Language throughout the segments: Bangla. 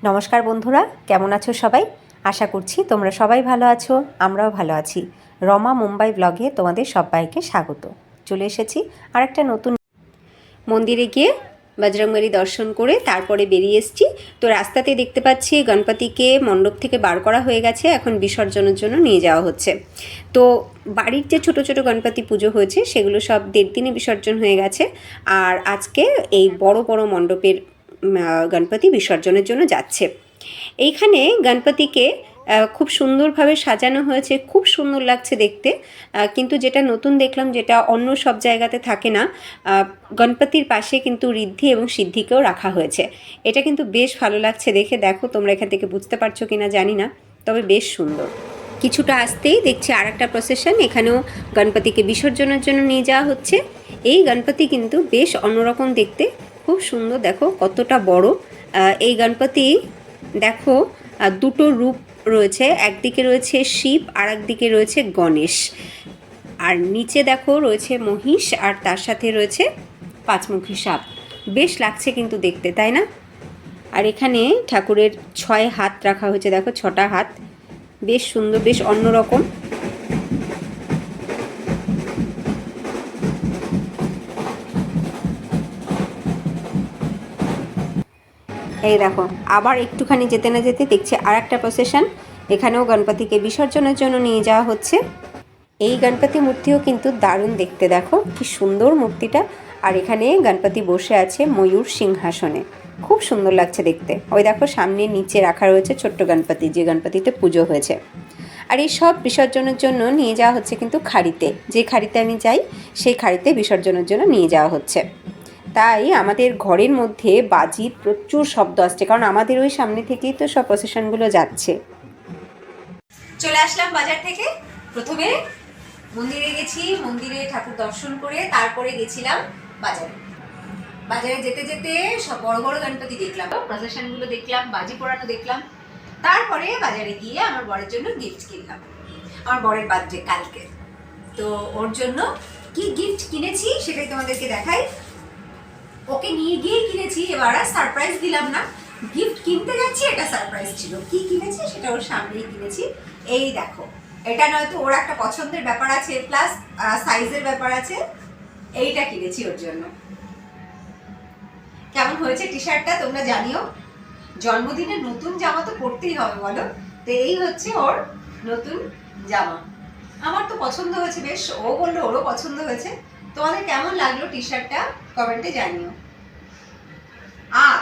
নমস্কার বন্ধুরা, কেমন আছো সবাই? আশা করছি তোমরা সবাই ভালো আছো, আমরাও ভালো আছি। রমা মুম্বাই ব্লগে তোমাদের সবাইকে স্বাগত। চলে এসেছি আর একটা নতুন মন্দিরে গিয়ে বজরংবলী দর্শন করে তারপরে বেরিয়ে এসেছি। তো রাস্তাতে দেখতে পাচ্ছি গণপতিকে মণ্ডপ থেকে বার করা হয়ে গেছে, এখন বিসর্জনের জন্য নিয়ে যাওয়া হচ্ছে। তো বাড়ির যে ছোট ছোট গণপতি পুজো হয়েছে সেগুলো সব 1.5 দিনে বিসর্জন হয়ে গেছে, আর আজকে এই বড় বড় মণ্ডপের গণপতি বিসর্জনের জন্য যাচ্ছে। এইখানে গণপতিকে খুব সুন্দরভাবে সাজানো হয়েছে, খুব সুন্দর লাগছে দেখতে। কিন্তু যেটা নতুন দেখলাম, যেটা অন্য সব জায়গাতে থাকে না, গণপতির পাশে কিন্তু ঋদ্ধি এবং সিদ্ধিকেও রাখা হয়েছে। এটা কিন্তু বেশ ভালো লাগছে দেখে। দেখো তোমরা এখান থেকে বুঝতে পারছো কিনা জানি না, তবে বেশ সুন্দর। কিছুটা আসতেই দেখছি আর একটা প্রসেশন, এখানেও গণপতিকে বিসর্জনের জন্য নিয়ে যাওয়া হচ্ছে। এই গণপতি কিন্তু বেশ অন্যরকম দেখতে, খুব সুন্দর। দেখো কতটা বড় এই গণপতি। দেখো দুটো রূপ রয়েছে, একদিকে রয়েছে শিব আর একদিকে রয়েছে গণেশ, আর নিচে দেখো রয়েছে মহিষ, আর তার সাথে রয়েছে পাঁচমুখী সাপ। বেশ লাগছে কিন্তু দেখতে, তাই না? আর এখানে ঠাকুরের 6 হাত রাখা হয়েছে, দেখো 6টা হাত, বেশ সুন্দর, বেশ অন্যরকম। এই দেখো আবার একটুখানি যেতে না যেতে দেখছি আর একটা প্রসেশন, এখানেও গণপতিকে বিসর্জনের জন্য নিয়ে যাওয়া হচ্ছে। এই গণপতি মূর্তিও কিন্তু দারুণ দেখতে, দেখো কি সুন্দর মূর্তিটা। আর এখানে গণপতি বসে আছে ময়ূর সিংহাসনে, খুব সুন্দর লাগছে দেখতে। ওই দেখো সামনে নিচে রাখা রয়েছে ছোট্ট গণপতি, যে গণপতিতে পুজো হয়েছে। আর এই সব বিসর্জনের জন্য নিয়ে যাওয়া হচ্ছে কিন্তু খাড়িতে, যে খাড়িতে আমি যাই সেই খাড়িতে বিসর্জনের জন্য নিয়ে যাওয়া হচ্ছে। তাই আমাদের ঘরের মধ্যে বাজির প্রচুর শব্দ আসছে, কারণ আমাদের ওই সামনে থেকেই তো সব প্রসেশনগুলো যাচ্ছে। চলে আসলাম বাজার থেকে। প্রথমে মন্দিরে গেছি, মন্দিরে ঠাকুর দর্শন করে তারপরে গেছিলাম বাজারে। বাজারে যেতে যেতে সব বড় বড় গণপতি দেখলাম, প্রসেশনগুলো দেখলাম, বাজি পোড়ানো দেখলাম। তারপরে বাজারে গিয়ে আমার বরের জন্য গিফট কিনলাম। আমার বরের বার্থডে কালকে, তো ওর জন্য কি গিফট কিনেছি সেটাই তোমাদেরকে দেখাই। ওকে নিয়ে গিয়ে কিনেছি, এবার আর সারপ্রাইজ দিলাম না, গিফট কিনতে যাচ্ছি, এটা সারপ্রাইজ ছিল। কি কিনেছি সেটা ওর সামনেই কিনেছি। এই দেখো, এটা নয়তো ওর একটা পছন্দের ব্যাপার আছে, প্লাস সাইজের ব্যাপার আছে। এইটা কিনেছি ওর জন্য। কেমন হয়েছে টি শার্টটা তোমরা জানিও। জন্মদিনে নতুন জামা তো পরতেই হবে বলো, তো এই হচ্ছে ওর নতুন জামা। আমার তো পছন্দ হয়েছে বেশ, ও বললো ওরও পছন্দ হয়েছে। তোমাদের কেমন লাগলো টি শার্টটা কমেন্টে জানিও। আর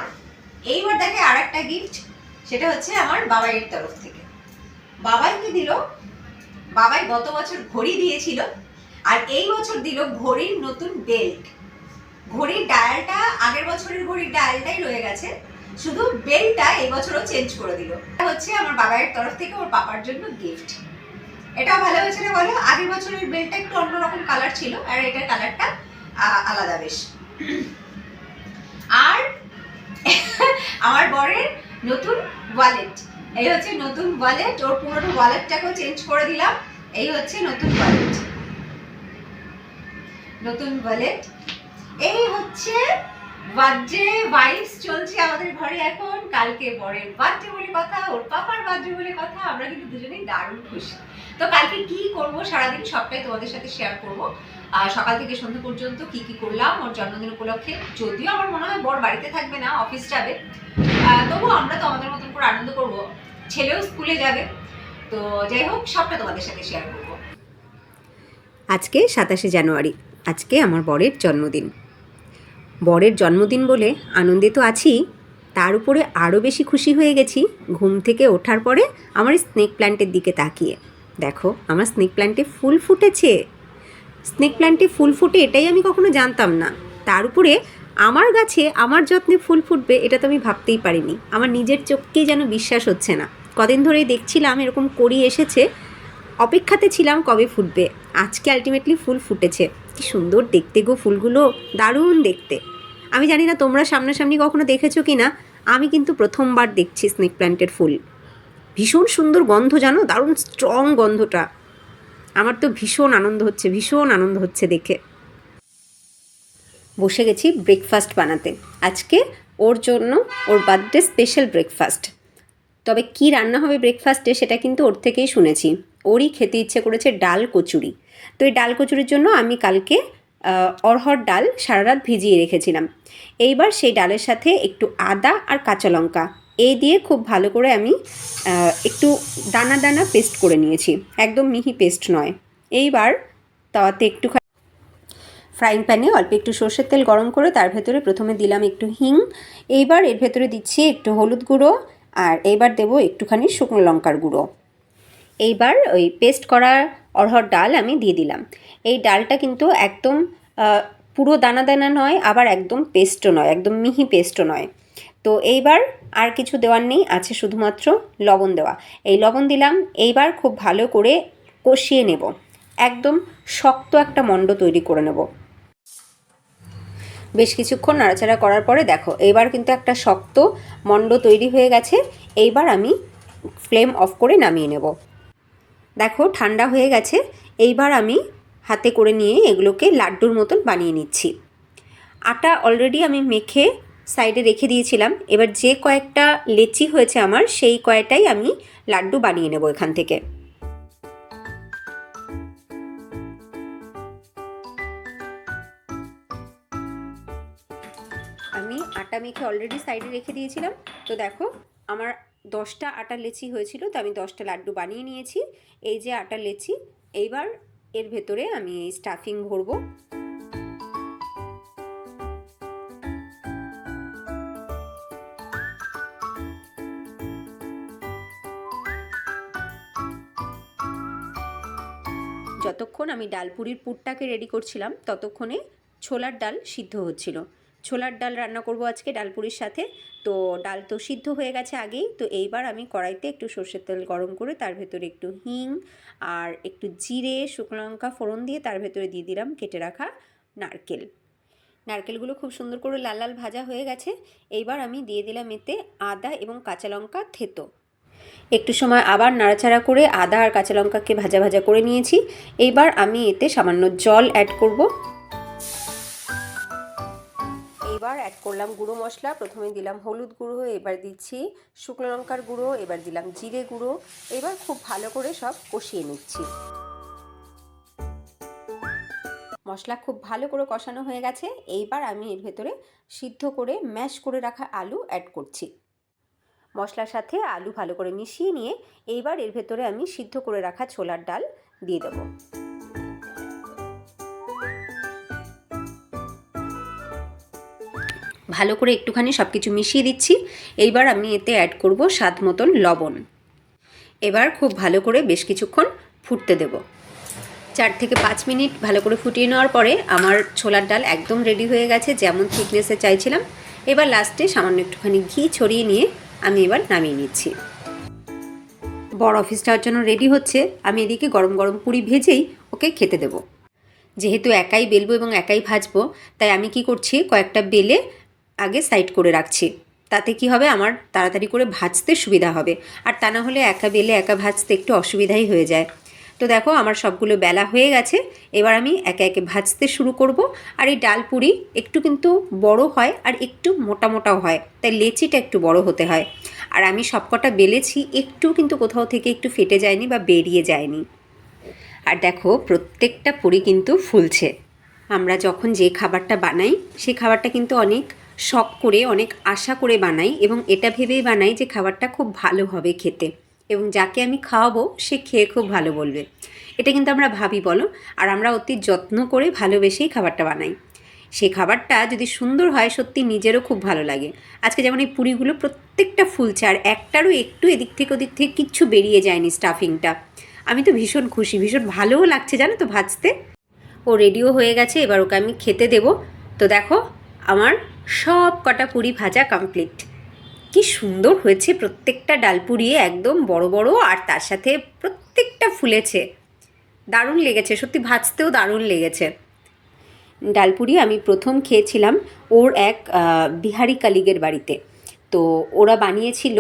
এইবার দেখে আর একটা গিফট, সেটা হচ্ছে আমার বাবাইয়ের তরফ থেকে। বাবাই কি দিল, বাবাই গত বছর ঘড়ি দিয়েছিল, আর এই বছর দিল ঘড়ির নতুন বেল্ট। ঘড়ির ডায়ালটা আগের বছরের ঘড়ির ডায়ালটাই রয়ে গেছে, শুধু বেল্টটা এই বছরও চেঞ্জ করে দিল। এটা হচ্ছে আমার বাবাইয়ের তরফ থেকে ওর পাপার জন্য গিফট। এটাও ভালো হয়েছে না বলো? আগের বছরের বেল্টটা একটু অন্যরকম কালার ছিল, আর এটার কালারটা আলাদা বেশ। আর আমার বরের নতুন ওয়ালেট, এই হচ্ছে নতুন ওয়ালেট। ওর পুরনো ওয়ালেটটাকেও চেঞ্জ করে দিলাম, এই হচ্ছে নতুন ওয়ালেট। নতুন ওয়ালেট। এই হচ্ছে বার্থডে ভাইবস চলছে আমাদের ঘরে এখন। কালকে বরের বার্থডে বলে কথা, ওর পাপার বার্থডে বলে কথা, আমরা কিন্তু দুজনেই দারুণ খুশি। তো কালকে কি করব সারাদিন সবটাই তোমাদের সাথে শেয়ার করব। সকাল থেকে সন্ধ্যা পর্যন্ত কি কি করলাম ওর জন্মদিন উপলক্ষে। যদিও আমার মনে হয় বর বাড়িতে থাকবে না, অফিস যাবে, তবুও আমরা তো আমাদের মতন করে আনন্দ করব। ছেলেও স্কুলে যাবে, তো যাই হোক সবটা তোমাদের সাথে শেয়ার করব। আজকে 27শে জানুয়ারি, আজকে আমার বরের জন্মদিন। বরের জন্মদিন বলে আনন্দে তো আছি, তার উপরে আরও বেশি খুশি হয়ে গেছি ঘুম থেকে ওঠার পরে আমার স্নেক প্ল্যান্টের দিকে তাকিয়ে। দেখো আমার স্নেক প্ল্যান্টে ফুল ফুটেছে। স্নেক প্ল্যান্টে ফুল ফুটে এটাই আমি কখনো জানতাম না। তার উপরে আমার গাছে আমার যত্নে ফুল ফুটবে এটা তো আমি ভাবতেই পারিনি। আমার নিজের চোখকেই যেন বিশ্বাস হচ্ছে না। কদিন ধরেই দেখছিলাম এরকম করি এসেছে, অপেক্ষাতে ছিলাম কবে ফুটবে। আজকে আলটিমেটলি ফুল ফুটেছে। কি সুন্দর দেখতে গো ফুলগুলো, দারুণ দেখতে। আমি জানি না তোমরা সামনাসামনি কখনো দেখেছো কি না, আমি কিন্তু প্রথমবার দেখছি স্নেক প্ল্যান্টের ফুল। ভীষণ সুন্দর গন্ধ, জানো, দারুণ স্ট্রং গন্ধটা। আমার তো ভীষণ আনন্দ হচ্ছে দেখে। বসে গেছি ব্রেকফাস্ট বানাতে। আজকে ওর জন্য ওর বার্থডে স্পেশাল ব্রেকফাস্ট। তবে কি রান্না হবে ব্রেকফাস্টে সেটা কিন্তু ওর থেকেই শুনেছি। ওরই খেতে ইচ্ছে করেছে ডাল কচুরি। তো এই ডাল কচুরির জন্য আমি কালকে অড়হর ডাল সারা রাত ভিজিয়ে রেখেছিলাম। এইবার সেই ডালের সাথে একটু আদা আর কাঁচা লঙ্কা এই দিয়ে খুব ভালো করে আমি একটু দানা দানা পেস্ট করে নিয়েছি, একদম মিহি পেস্ট নয়। এইবার তাওয়াতে একটু ফ্রাইং প্যানে অল্প একটু সর্ষের তেল গরম করে তার ভেতরে প্রথমে দিলাম একটু হিং, এইবার এর ভেতরে দিচ্ছি একটু হলুদ গুঁড়ো, আর এইবার দেবো একটুখানি শুকনো লঙ্কার গুঁড়ো। এইবার ওই পেস্ট করা অড়হর ডাল আমি দিয়ে দিলাম। এই ডালটা কিন্তু একদম পুরো দানা দানা নয়, আবার একদম পেস্টও নয়, একদম মিহি পেস্টও নয়। তো এইবার আর কিছু দেওয়ার নেই, আছে শুধুমাত্র লবণ দেওয়া। এই লবণ দিলাম। এইবার খুব ভালো করে কষিয়ে নেব, একদম শক্ত একটা মণ্ড তৈরি করে নেব। বেশ কিছুক্ষণ নাড়াচাড়া করার পরে দেখো এইবার কিন্তু একটা শক্ত মণ্ড তৈরি হয়ে গেছে। এইবার আমি ফ্লেম অফ করে নামিয়ে নেব। দেখো ঠান্ডা হয়ে গেছে। এইবার আমি হাতে করে নিয়ে এগুলোকে লাড্ডুর মতন বানিয়ে নিচ্ছি। আটা অলরেডি আমি মেখে সাইডে রেখে দিয়েছিলাম। এবার যে কয়েকটা লেচি হয়েছে আমার, সেই কয়টাই আমি লাড্ডু বানিয়ে নেব এখান থেকে। আমি আটা মেখে অলরেডি সাইডে রেখে দিয়েছিলাম। তো দেখো আমার 10টা আটার লেচি হয়েছিল, তো আমি 10টা লাড্ডু বানিয়ে নিয়েছি। এই যে আটার লেচি, এইবার এর ভেতরে আমি এই স্টাফিং ভরবো। যতক্ষণ আমি ডালপুরির পুরটাকে রেডি করছিলাম ততক্ষণে ছোলার ডাল সিদ্ধ হচ্ছিল। ছোলার ডাল রান্না করব আজকে ডালপুরির সাথে। তো ডাল তো সিদ্ধ হয়ে গেছে আগেই। তো এইবার আমি কড়াইতে একটু সর্ষের তেল গরম করে তার ভেতরে একটু হিং আর একটু জিরে শুকনো লঙ্কা ফোড়ন দিয়ে তার ভেতরে দিয়ে দিলাম কেটে রাখা নারকেল। নারকেলগুলো খুব সুন্দর করে লাল লাল ভাজা হয়ে গেছে। এইবার আমি দিয়ে দিলাম এতে আদা এবং কাঁচা লঙ্কা থেতো। একটু সময় আবার নাড়াচাড়া করে আদা আর কাঁচা লঙ্কাকে ভাজা ভাজা করে নিয়েছি। এইবার আমি এতে সামান্য জল অ্যাড করব। এইবার অ্যাড করলাম গুঁড়ো মশলা। প্রথমে দিলাম হলুদ গুঁড়ো, এবার দিচ্ছি শুকনো লঙ্কার গুঁড়ো, এবার দিলাম জিরে গুঁড়ো। এবার খুব ভালো করে সব কষিয়ে নিচ্ছি। মশলা খুব ভালো করে কষানো হয়ে গেছে। এইবার আমি এর ভেতরে সিদ্ধ করে ম্যাশ করে রাখা আলু অ্যাড করছি। মশলার সাথে আলু ভালো করে মিশিয়ে নিয়ে এইবার এর ভেতরে আমি সিদ্ধ করে রাখা ছোলার ডাল দিয়ে দেবো। ভালো করে একটুখানি সব কিছু মিশিয়ে দিচ্ছি। এইবার আমি এতে অ্যাড করব স্বাদ মতন লবণ। এবার খুব ভালো করে বেশ কিছুক্ষণ ফুটতে দেব। 4 থেকে 5 মিনিট ভালো করে ফুটিয়ে নেওয়ার পরে আমার ছোলার ডাল একদম রেডি হয়ে গেছে, যেমন থিকনেসে চাইছিলাম। এবার লাস্টে সামান্য একটুখানি ঘি ছড়িয়ে নিয়ে আমি এবার নামিয়ে নিচ্ছি। বড় অফিস যাওয়ার জন্য রেডি হচ্ছে, আমি এদিকে গরম গরম পুরি ভেজেই ওকে খেতে দেব। যেহেতু একাই বেলবো এবং একাই ভাজবো, তাই আমি কি করছি কয়েকটা বেলে আগে সাইড করে রাখছি। তাতে কি হবে, আমার তাড়াতাড়ি করে ভাজতে সুবিধা হবে। আর তা না হলে একা বেলে একা ভাজতে একটু অসুবিধাই হয়ে যায়। তো দেখো আমার সবগুলো বেলা হয়ে গেছে। এবার আমি একে একে ভাজতে শুরু করব। আর এই ডাল পুরি একটু কিন্তু বড় হয় আর একটু মোটা মোটাও হয়, তাই লেচিটা একটু বড় হতে হয়। আর আমি সবকটা বেলেছি, একটু কিন্তু কোথাও থেকে একটু ফেটে যায়নি বা বেরিয়ে যায়নি। আর দেখো প্রত্যেকটা পুরি কিন্তু ফুলছে। আমরা যখন যে খাবারটা বানাই সেই খাবারটা কিন্তু অনেক শখ করে অনেক আশা করে বানাই, এবং এটা ভেবেই বানাই যে খাবারটা খুব ভালো হবে খেতে, এবং যাকে আমি খাওয়াবো সে খেয়ে খুব ভালো বলবে। এটা কিন্তু আমরা ভাবি বলো, আর আমরা অতি যত্ন করে ভালোবেসেই খাবারটা বানাই। সেই খাবারটা যদি সুন্দর হয় সত্যি নিজেরও খুব ভালো লাগে। আজকে যেমন এই পুরিগুলো প্রত্যেকটা ফুলছে, আর একটারও একটু এদিক থেকে ওদিক থেকে কিচ্ছু বেরিয়ে যায়নি স্টাফিংটা। আমি তো ভীষণ খুশি, ভীষণ ভালোও লাগছে জানো তো ভাজতে। ও রেডিও হয়ে গেছে, এবার ওকে আমি খেতে দেব। তো দেখো আমার সব কটা পুরি ভাজা কমপ্লিট। কি সুন্দর হয়েছে প্রত্যেকটা ডালপুরি, একদম বড় বড়, আর তার সাথে প্রত্যেকটা ফুলেছে। দারুণ লেগেছে, সত্যি ভাজতেও দারুণ লেগেছে। ডালপুরি আমি প্রথম খেয়েছিলাম ওর এক বিহারি কালিগের বাড়িতে। তো ওরা বানিয়েছিল,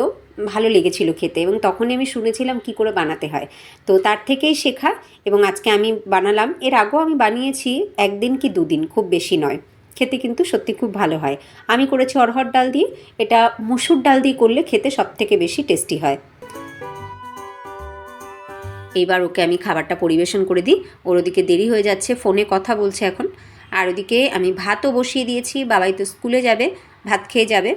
ভালো লেগেছিল খেতে, এবং তখনই আমি শুনেছিলাম কি করে বানাতে হয়। তো তার থেকেই শেখা, এবং আজকে আমি বানালাম। এর আগেও আমি বানিয়েছি 1 দিন কি 2 দিন, খুব বেশি নয়। খেতে কিন্তু সত্যি খুব ভালো হয়। আমি করেছি অরহর ডাল দিয়ে, এটা মুসুর ডাল দিয়ে করলে খেতে সবথেকে বেশি টেস্টি হয়। এইবার ওকে আমি খাবারটা পরিবেশন করে দিই। ওর ওদিকে দেরি হয়ে যাচ্ছে, ফোনে কথা বলছে এখন। আর ওদিকে আমি ভাতও বসিয়ে দিয়েছি, বাবাই তো স্কুলে যাবে, ভাত খেয়ে যাবে।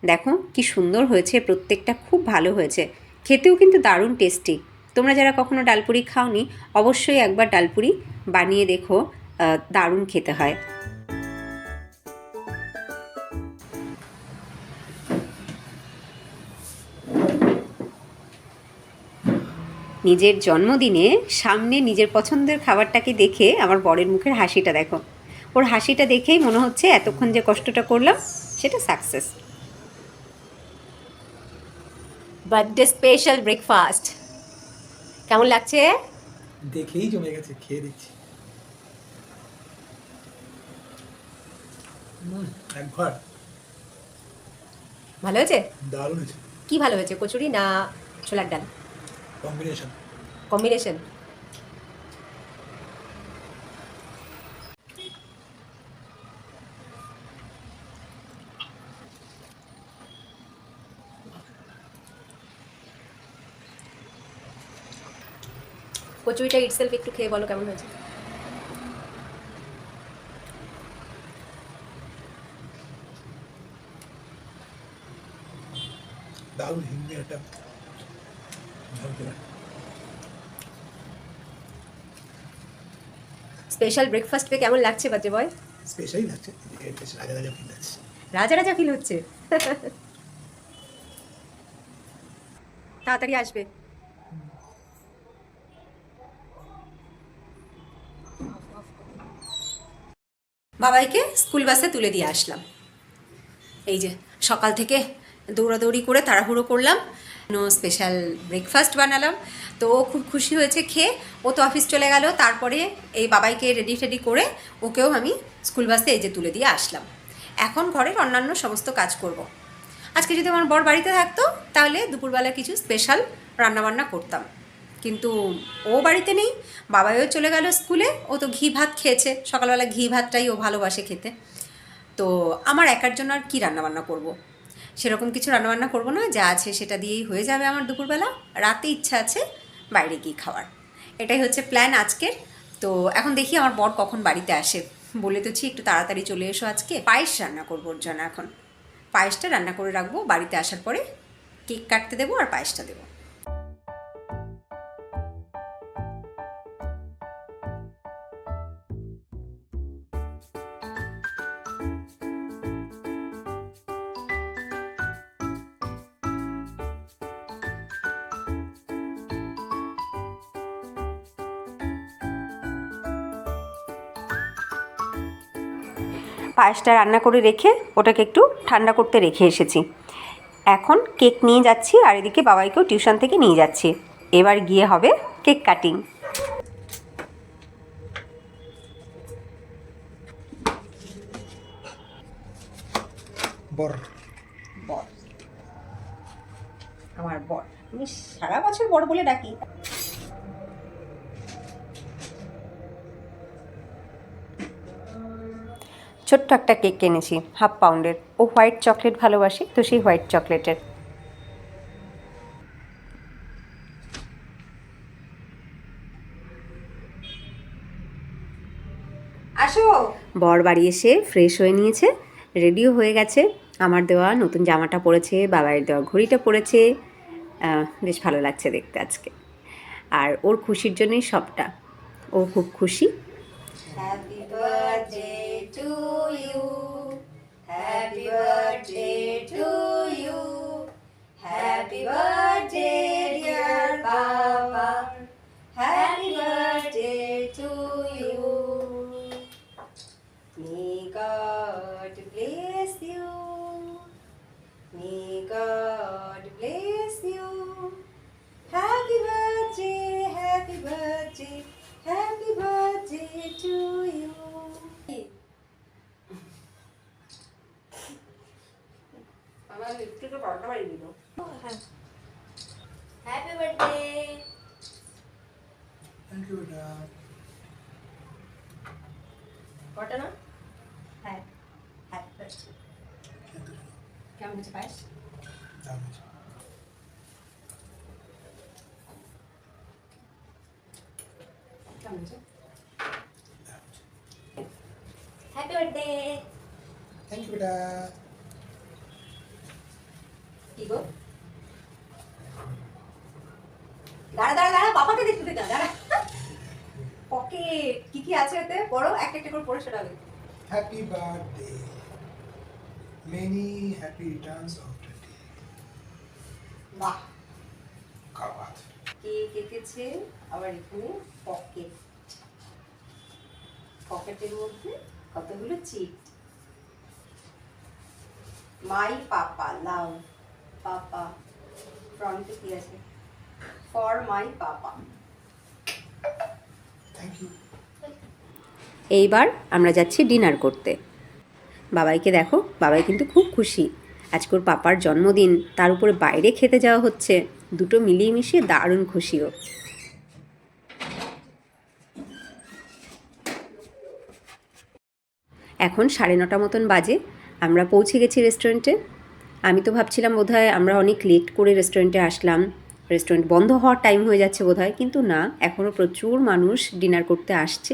দেখো কি সুন্দর হয়েছে, প্রত্যেকটা খুব ভালো হয়েছে, খেতেও কিন্তু দারুণ টেস্টি। তোমরা যারা কখনো ডালপুরি খাওনি অবশ্যই একবার ডালপুরি বানিয়ে দেখো, দারুণ খেতে হয়। নিজের জন্মদিনে সামনে নিজের পছন্দের খাবারটাকে দেখে আমার বরের মুখের হাসিটা দেখো। ওর হাসিটা দেখেই মনে হচ্ছে এতক্ষণ যে কষ্টটা করলাম সেটা সাকসেস। বার্থডে স্পেশাল ব্রেকফাস্ট কেমন লাগছে? দেখেই জমে গেছে, খেয়ে দিচ্ছি। একবার ভালো হয়েছে? দারুণ হয়েছে। কি ভালো হয়েছে, কচুরি না ছোলার ডাল? কম্বিনেশন। কম্বিনেশন। কচুরিটা ইটসেলফ একটু খেয়ে বলো কেমন হয়েছে। দারুণ হিন্দি একটা স্পেশাল ব্রেকফাস্ট পেয়ে কেমন লাগছে বাজে বয়? স্পেশালই লাগছে, বেশ রাজা রাজা ফিল লাগছে। রাজা রাজা ফিল হচ্ছে। তাড়াতাড়ি আসবে। বাবাইকে স্কুল বাসে তুলে দিয়ে আসলাম। এই যে সকাল থেকে দৌড়াদৌড়ি করে তাড়াহুড়ো করলাম, স্পেশাল ব্রেকফাস্ট বানালাম। তো ও খুব খুশি হয়েছে খেয়ে, ও তো অফিস চলে গেল। তারপরে এই বাবাইকে রেডি টেডি করে ওকেও আমি স্কুল বাসে এই যে তুলে দিয়ে আসলাম। এখন ঘরের অন্যান্য সমস্ত কাজ করব। আজকে যদি আমার বর বাড়িতে থাকতো তাহলে দুপুরবেলা কিছু স্পেশাল রান্নাবান্না করতাম, কিন্তু ও বাড়িতে নেই, বাবাইও চলে গেল স্কুলে। ও তো ঘি ভাত খেয়েছে, সকালবেলা ঘি ভাতটাই ও ভালোবাসে খেতে। তো আমার একার জন্য আর কী রান্নাবান্না করব, সেরকম কিছু রান্নাবান্না করব না, যা আছে সেটা দিয়েই হয়ে যাবে আমার দুপুরবেলা। রাতে ইচ্ছা আছে বাইরে গিয়ে খাওয়ার, এটাই হচ্ছে প্ল্যান আজকের। তো এখন দেখি আমার বর কখন বাড়িতে আসে। বলে তোছি একটু তাড়াতাড়ি চলে এসো, আজকে পায়েস রান্না করবো ওর জন্য। এখন পায়েসটা রান্না করে রাখবো, বাড়িতে আসার পরে কেক কাটতে দেবো আর পায়েসটা দেবো। পায়েসটা রান্না করে রেখে ওটাকে একটু ঠান্ডা করতে রেখে এসেছি। এখন কেক নিয়ে যাচ্ছি, আর এদিকে বাবাইকেও টিউশন থেকে নিয়ে যাচ্ছি। এবার গিয়ে হবে কেক কাটিং। বর বর, আমার বর, আমি সারা বছর বর বলে ডাকি। ছোট্ট একটা কেক কিনেছি 1/2 পাউন্ডের। ও হোয়াইট চকলেট ভালোবাসে, তো সেই হোয়াইট চকলেটের। আসো। বর বাড়ি এসে ফ্রেশ হয়ে নিয়েছে, রেডিও হয়ে গেছে। আমার দেওয়া নতুন জামাটা পরেছে, বাবার দেওয়া ঘড়িটা পরেছে। বেশ ভালো লাগছে দেখতে আজকে। আর ওর খুশির জন্যই সবটা, ও খুব খুশি। Happy birthday to you, happy birthday to you, happy birthday dear বাবা, happy birthday to you. May God bless you, may God bless you, happy birthday, happy birthday, happy birthday to you. আমার লিপস্টিকের পাউডারটা বাড়িয়ে দিল। Happy birthday. থ্যাংক ইউ বেটা। কটা না? Happy birthday. থ্যাংক ইউ বেটা। কি গো, দাঁড়া দাঁড়া দাঁড়া, বাবাকে দেখতে দে না, দাঁড়া। পকেট কি কি আছে এতে, পড়ো একটা একটা করে পড়ে শোনাবে। Happy birthday, many happy Returns of the day. বাহ, কাবাত। কেক এঁকেছে, আবার এখানে পকেট, পকেটের মধ্যে কতগুলো চিট। মাই পাপা লাভ, পাপা ফ্রন্টে কি আছে, for my papa. Thank you. এইবার আমরা যাচ্ছি ডিনার করতে। বাবাইকে দেখো, বাবাই কিন্তু খুব খুশি, আজকে ওর পাপার জন্মদিন, তার উপরে বাইরে খেতে যাওয়া হচ্ছে, দুটো মিলিয়ে মিশিয়ে দারুণ খুশিও। এখন 9:30 মতন বাজে, আমরা পৌঁছে গেছি রেস্টুরেন্টে। আমি তো ভাবছিলাম বোধহয় আমরা অনেক লেট করে রেস্টুরেন্টে আসলাম, রেস্টুরেন্ট বন্ধ হওয়ার টাইম হয়ে যাচ্ছে বোধহয়, কিন্তু না, এখনও প্রচুর মানুষ ডিনার করতে আসছে।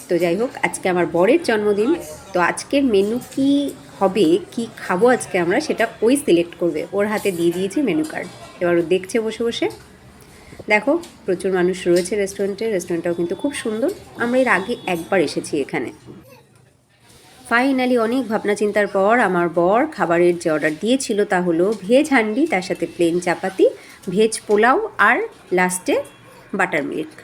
তো যাই হোক, আজকে আমার বরের জন্মদিন, তো আজকের মেনু কি হবে, কি খাবো আজকে আমরা, সেটা ওই সিলেক্ট করবে। ওর হাতে দিয়ে দিয়েছি মেনু কার্ড, এবার ও দেখছে বসে বসে। দেখো, প্রচুর মানুষ রয়েছে রেস্টুরেন্টে, রেস্টুরেন্টটাও কিন্তু খুব সুন্দর। আমরা এর আগে একবার এসেছি এখানে। ফাইনালি অনেক ভাবনা চিন্তার পর আমার বর খাবারের যে অর্ডার দিয়েছিল তা হলো ভেজ হান্ডি, তার সাথে প্লেন চাপাতি, ভেজ পোলাও আর লাস্টে বাটার মিল্ক।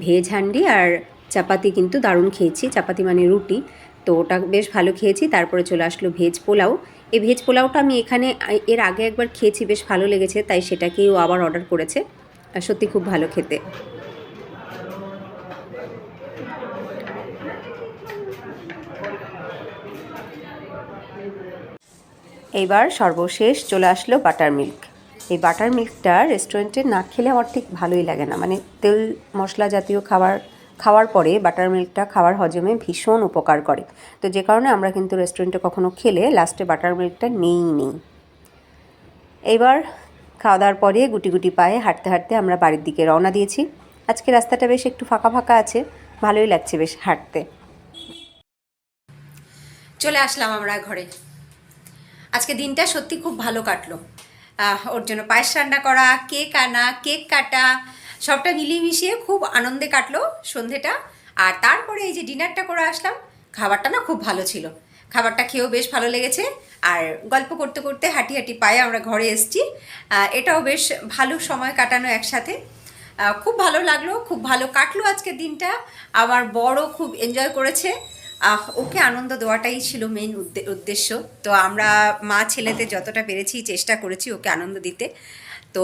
ভেজ হান্ডি আর চাপাতি কিন্তু দারুণ খেয়েছি, চাপাতি মানে রুটি, তো ওটা বেশ ভালো খেয়েছি। তারপরে চলে আসলো ভেজ পোলাও। এই ভেজ পোলাওটা আমি এখানে এর আগে একবার খেয়েছি, বেশ ভালো লেগেছে, তাই সেটাকেই ও আবার অর্ডার করেছে। আর সত্যি খুব ভালো খেতে। এইবার সর্বশেষ চলে আসলো বাটার মিল্ক। এই বাটার মিল্কটা রেস্টুরেন্টে না খেলে আমার ঠিক ভালোই লাগে না, মানে তেল মশলা জাতীয় খাওয়ার পরে বাটার মিল্কটা খাওয়ার হজমে ভীষণ উপকার করে। তো যে কারণে আমরা কিন্তু রেস্টুরেন্টে কখনো খেলে লাস্টে বাটার মিল্কটা নেই। এইবার খাওয়া দাওয়ার পরে গুটি গুটি পায়ে হাঁটতে হাঁটতে আমরা বাড়ির দিকে রওনা দিয়েছি। আজকে রাস্তাটা বেশ একটু ফাঁকা ফাঁকা আছে, ভালোই লাগছে বেশ হাঁটতে। চলে আসলাম আমরা ঘরে। আজকে দিনটা সত্যি খুব ভালো কাটলো। ওর জন্য পায়েস রান্না করা, কেক আনা, কেক কাটা, সবটা মিলিয়ে মিশিয়ে খুব আনন্দে কাটলো সন্ধেটা। আর তারপরে এই যে ডিনারটা করে আসলাম, খাবারটা না খুব ভালো ছিল, খাবারটা খেয়েও বেশ ভালো লেগেছে। আর গল্প করতে করতে হাঁটি হাঁটি পায়ে আমরা ঘরে এসেছি। এটাও বেশ ভালো সময় কাটানো একসাথে, খুব ভালো লাগলো, খুব ভালো কাটলো আজকের দিনটা। আমার বড়ও খুব এনজয় করেছে, ওকে আনন্দ দেওয়াটাই ছিল মেইন উদ্দেশ্য। তো আমরা মা ছেলেতে যতটা পেরেছি চেষ্টা করেছি ওকে আনন্দ দিতে। তো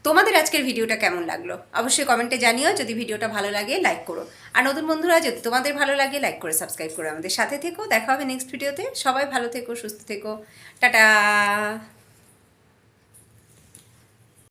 তোমাদের আজকের ভিডিওটা কেমন লাগলো অবশ্যই কমেন্টে জানিও। যদি ভিডিওটা ভালো লাগে লাইক করো, আর নতুন বন্ধুরা যদি তোমাদের ভালো লাগে লাইক করে সাবস্ক্রাইব করে আমাদের সাথে থেকো। দেখা হবে নেক্সট ভিডিওতে। সবাই ভালো থেকো, সুস্থ থেকো, টাটা।